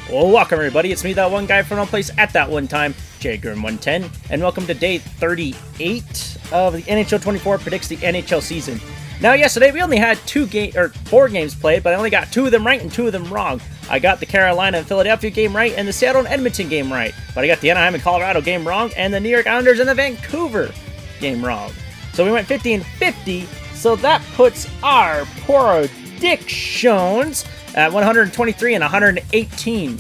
Well, welcome everybody, it's me, that one guy from one place at that one time, JGrim110, and welcome to day 38 of the NHL 24 Predicts the NHL Season. Now yesterday we only had 4 games played, but I only got 2 of them right and 2 of them wrong. I got the Carolina and Philadelphia game right and the Seattle and Edmonton game right, but I got the Anaheim and Colorado game wrong and the New York Islanders and the Vancouver game wrong. So we went 50 and 50, so that puts our predictions at 123 and 118.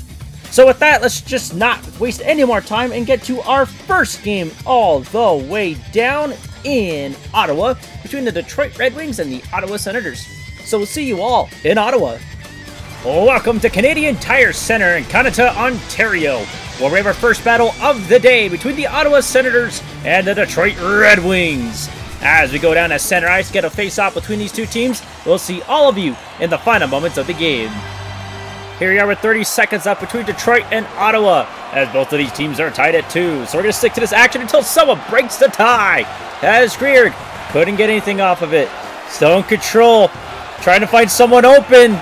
So with that, let's just not waste any more time and get to our first game all the way down in Ottawa between the Detroit Red Wings and the Ottawa Senators. So we'll see you all in Ottawa. Welcome to Canadian Tire Center in Canada, Ontario, where we have our first battle of the day between the Ottawa Senators and the Detroit Red Wings. As we go down to center ice, get a face-off between these two teams, we'll see all of you in the final moments of the game. Here we are with 30 seconds left between Detroit and Ottawa, as both of these teams are tied at 2. So we're going to stick to this action until someone breaks the tie. As Greer couldn't get anything off of it. Still in control, trying to find someone open.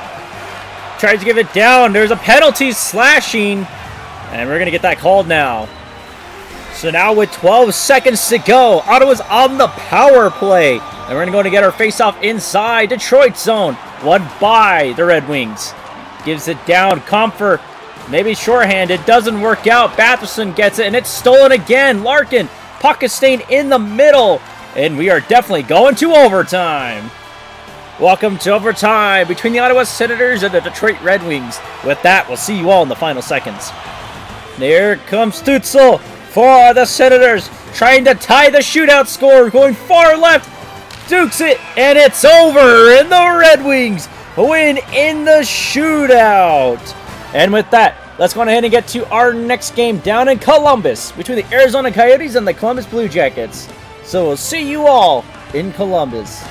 Tries to give it down. There's a penalty, slashing, and we're going to get that called now. So now with 12 seconds to go, Ottawa's on the power play. And we're going to get our face-off inside Detroit's zone. Won by the Red Wings. Gives it down. Comfort, maybe shorthanded. Doesn't work out. Batherson gets it, and it's stolen again. Larkin, puck is staying in the middle. And we are definitely going to overtime. Welcome to overtime between the Ottawa Senators and the Detroit Red Wings. With that, we'll see you all in the final seconds. There comes Stützle for the Senators, trying to tie the shootout score, going far left, dukes it, and it's over, and the Red Wings win in the shootout. And with that, let's go ahead and get to our next game down in Columbus, between the Arizona Coyotes and the Columbus Blue Jackets. So we'll see you all in Columbus.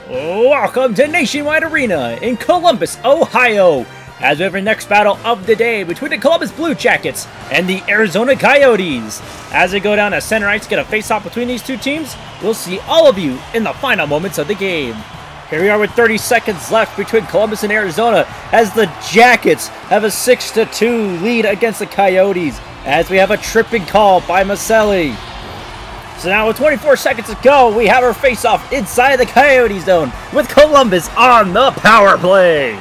Welcome to Nationwide Arena in Columbus, Ohio, as we have our next battle of the day between the Columbus Blue Jackets and the Arizona Coyotes. As they go down to center ice, get a face-off between these two teams, we'll see all of you in the final moments of the game. Here we are with 30 seconds left between Columbus and Arizona, as the Jackets have a 6-2 lead against the Coyotes, as we have a tripping call by Maselli. So now with 24 seconds to go, we have our face-off inside the Coyote zone with Columbus on the power play.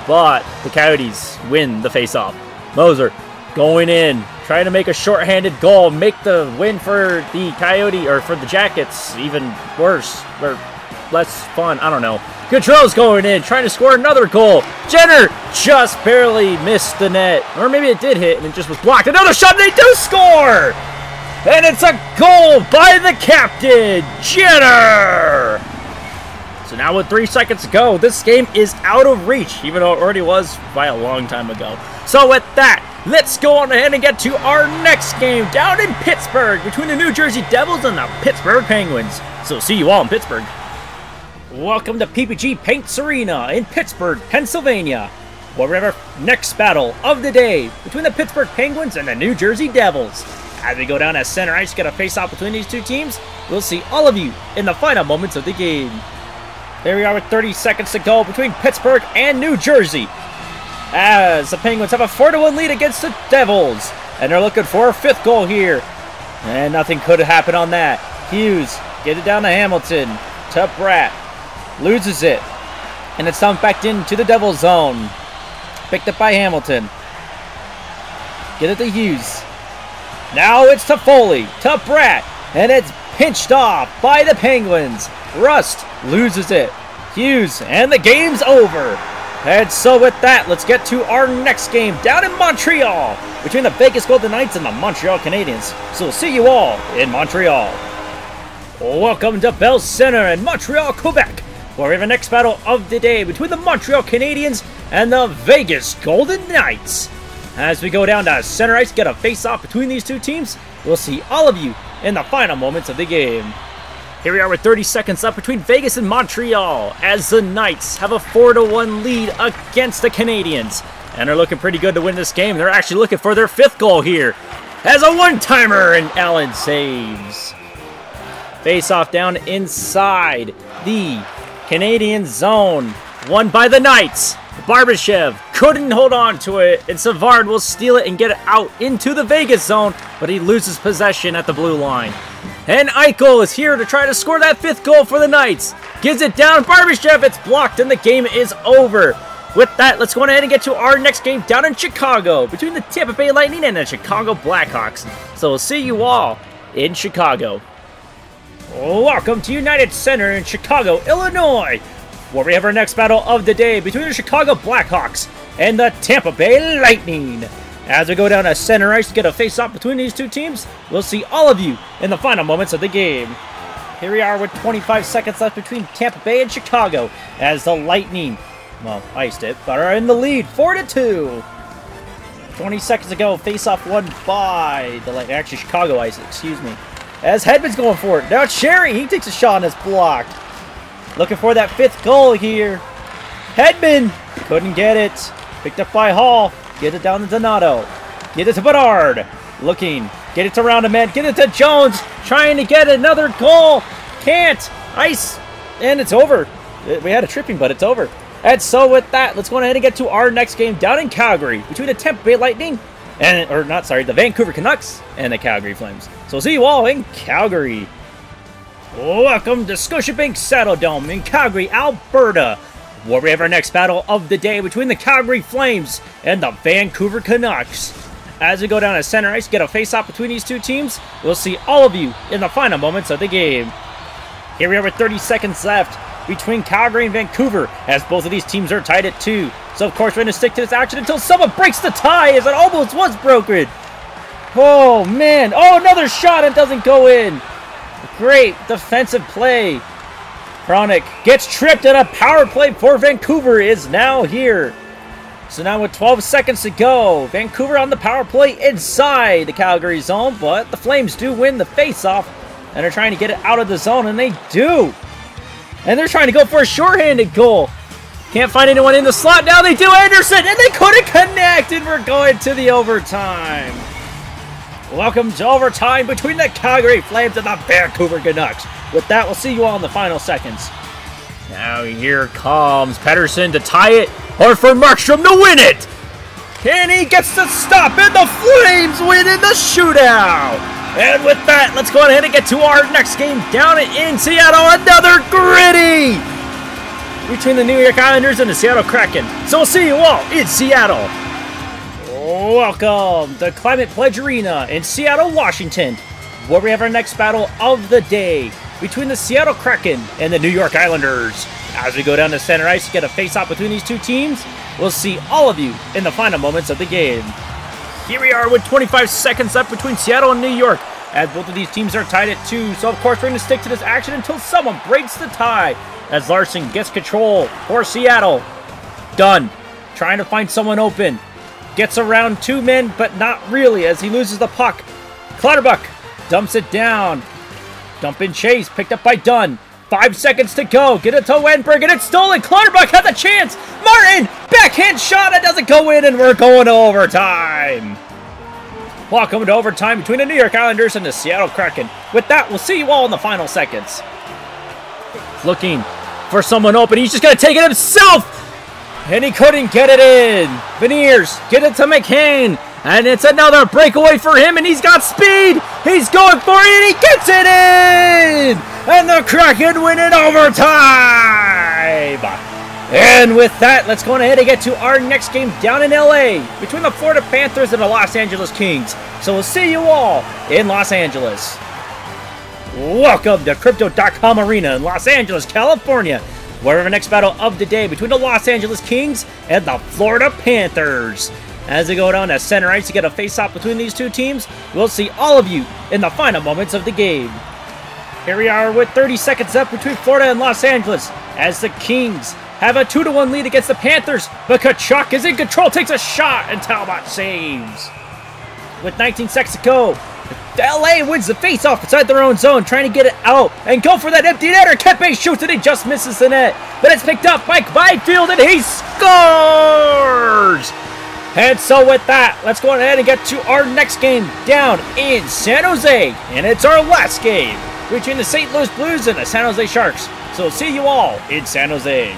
But the Coyotes win the face-off. Moser going in, trying to make a shorthanded goal, make the win for the Coyote, or for the Jackets even worse, or less fun, I don't know. Gaudreau's going in, trying to score another goal. Jenner just barely missed the net, or maybe it did hit and it just was blocked. Another shot, and they do score! And it's a goal by the captain, Jenner! So now with 3 seconds to go, this game is out of reach, even though it already was by a long time ago. So with that, let's go on ahead and get to our next game down in Pittsburgh between the New Jersey Devils and the Pittsburgh Penguins. So see you all in Pittsburgh. Welcome to PPG Paints Arena in Pittsburgh, Pennsylvania, where we have our next battle of the day between the Pittsburgh Penguins and the New Jersey Devils. As we go down at center ice, get a face-off between these two teams, we'll see all of you in the final moments of the game. There we are with 30 seconds to go between Pittsburgh and New Jersey, as the Penguins have a 4-1 lead against the Devils, and they're looking for a 5th goal here. And nothing could happen on that. Hughes, get it down to Hamilton, to Bratt, loses it, and it's dumped back into the Devils zone. Picked up by Hamilton. Get it to Hughes. Now it's to Foley, to Bratt, and it's pinched off by the Penguins. Rust loses it. Hughes, and the game's over. And so with that, let's get to our next game down in Montreal between the Vegas Golden Knights and the Montreal Canadiens. So we'll see you all in Montreal. Welcome to Bell Center in Montreal, Quebec, where we have our next battle of the day between the Montreal Canadiens and the Vegas Golden Knights. As we go down to center ice, get a face-off between these two teams, we'll see all of you in the final moments of the game. Here we are with 30 seconds left between Vegas and Montreal, as the Knights have a 4-1 lead against the Canadiens. And they're looking pretty good to win this game. They're actually looking for their 5th goal here, as a one-timer, and Allen saves. Face-off down inside the Canadian zone, won by the Knights. Barbashev couldn't hold on to it, and Savard will steal it and get it out into the Vegas zone, but he loses possession at the blue line. And Eichel is here to try to score that 5th goal for the Knights. Gives it down, Barbashev, it's blocked, and the game is over. With that, let's go ahead and get to our next game down in Chicago, between the Tampa Bay Lightning and the Chicago Blackhawks. So we'll see you all in Chicago. Welcome to United Center in Chicago, Illinois, where we have our next battle of the day between the Chicago Blackhawks and the Tampa Bay Lightning. As we go down to center ice to get a face-off between these two teams, we'll see all of you in the final moments of the game. Here we are with 25 seconds left between Tampa Bay and Chicago as the Lightning, well, iced it, but are in the lead, 4-2. 20 seconds ago, face-off won by the Lightning. Actually, Chicago iced it, excuse me. As Hedman's going for it. Now Sherry, he takes a shot and it's blocked. Looking for that 5th goal here. Hedman couldn't get it. Picked up by Hall. Get it down to Donato. Get it to Bedard. Looking. Get it to Roundaman. Get it to Jones. Trying to get another goal. Can't. Ice. And it's over. We had a tripping, but it's over. And so with that, let's go ahead and get to our next game down in Calgary between the Tampa Bay Lightning and, the Vancouver Canucks and the Calgary Flames. So we'll see you all in Calgary. Welcome to Scotiabank Saddledome in Calgary, Alberta, where we have our next battle of the day between the Calgary Flames and the Vancouver Canucks. As we go down to center ice, get a face-off between these two teams, we'll see all of you in the final moments of the game. Here we are with 30 seconds left between Calgary and Vancouver, as both of these teams are tied at 2. So of course we're going to stick to this action until someone breaks the tie, as it almost was broken. Oh man, oh, another shot, it doesn't go in. Great defensive play. Chronic gets tripped, and a power play for Vancouver is now here. So now with 12 seconds to go, Vancouver on the power play inside the Calgary zone, but the Flames do win the face-off, and they're trying to get it out of the zone, and they do. And they're trying to go for a shorthanded goal. Can't find anyone in the slot. Now they do. Anderson, and they couldn't connect, and we're going to the overtime. Welcome to overtime between the Calgary Flames and the Vancouver Canucks. With that, we'll see you all in the final seconds. Now here comes Pettersson to tie it, or for Markstrom to win it. And he gets the stop, and the Flames win in the shootout. And with that, let's go ahead and get to our next game down in Seattle. Another gritty between the New York Islanders and the Seattle Kraken. So we'll see you all in Seattle. Welcome to Climate Pledge Arena in Seattle, Washington, where we have our next battle of the day between the Seattle Kraken and the New York Islanders. As we go down to center ice to get a face-off between these two teams, we'll see all of you in the final moments of the game. Here we are with 25 seconds left between Seattle and New York, as both of these teams are tied at 2. So of course we're going to stick to this action until someone breaks the tie, as Larson gets control for Seattle. Dunn trying to find someone open. Gets around 2 men, but not really, as he loses the puck. Clutterbuck dumps it down. Dump in chase, picked up by Dunn. 5 seconds to go. Get it to Wenberg, and it's stolen. Clutterbuck has a chance. Martin, backhand shot. It doesn't go in, and we're going to overtime. Welcome to overtime between the New York Islanders and the Seattle Kraken. With that, we'll see you all in the final seconds. Looking for someone open. He's just going to take it himself. And he couldn't get it in. Beniers, get it to McCain. And it's another breakaway for him, and he's got speed. He's going for it, and he gets it in. And the Kraken win in overtime. And with that, let's go ahead and get to our next game down in LA between the Florida Panthers and the Los Angeles Kings. So we'll see you all in Los Angeles. Welcome to Crypto.com Arena in Los Angeles, California, where we have our next battle of the day between the Los Angeles Kings and the Florida Panthers. As we go down to center ice to get a face-off between these two teams, we'll see all of you in the final moments of the game. Here we are with 30 seconds left between Florida and Los Angeles, as the Kings have a 2-1 lead against the Panthers, but Kachuk is in control, takes a shot, and Talbot saves. With 19 seconds to go, LA wins the face-off inside their own zone, trying to get it out and go for that empty netter. Kempe shoots, and he just misses the net, but it's picked up by Byfield, and he scores! And so with that, let's go ahead and get to our next game down in San Jose, and it's our last game between the St. Louis Blues and the San Jose Sharks. So see you all in San Jose.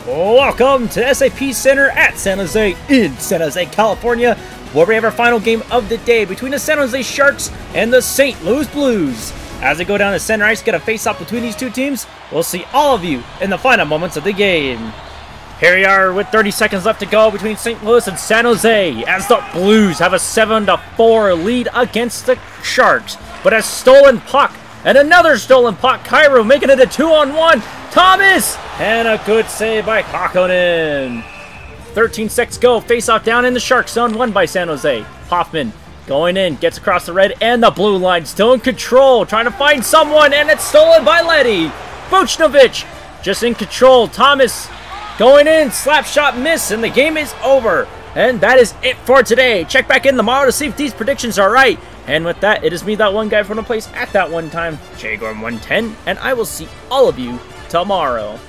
Welcome to SAP Center at San Jose in San Jose, California, where we have our final game of the day between the San Jose Sharks and the St. Louis Blues. As they go down to center ice, get a face-off between these two teams, we'll see all of you in the final moments of the game. Here we are with 30 seconds left to go between St. Louis and San Jose as the Blues have a 7-4 lead against the Sharks. But a stolen puck and another stolen puck. Cairo making it a 2-on-1. Thomas! And a good save by Kakkonen. 13 seconds go. Face-off down in the Shark zone, won by San Jose. Hoffman going in, gets across the red and the blue line. Still in control, trying to find someone, and it's stolen by Leddy. Buchnevich just in control. Thomas going in, slap shot miss, and the game is over. And that is it for today. Check back in tomorrow to see if these predictions are right. And with that, it is me, that one guy from the place at that one time, JGorm110, and I will see all of you tomorrow.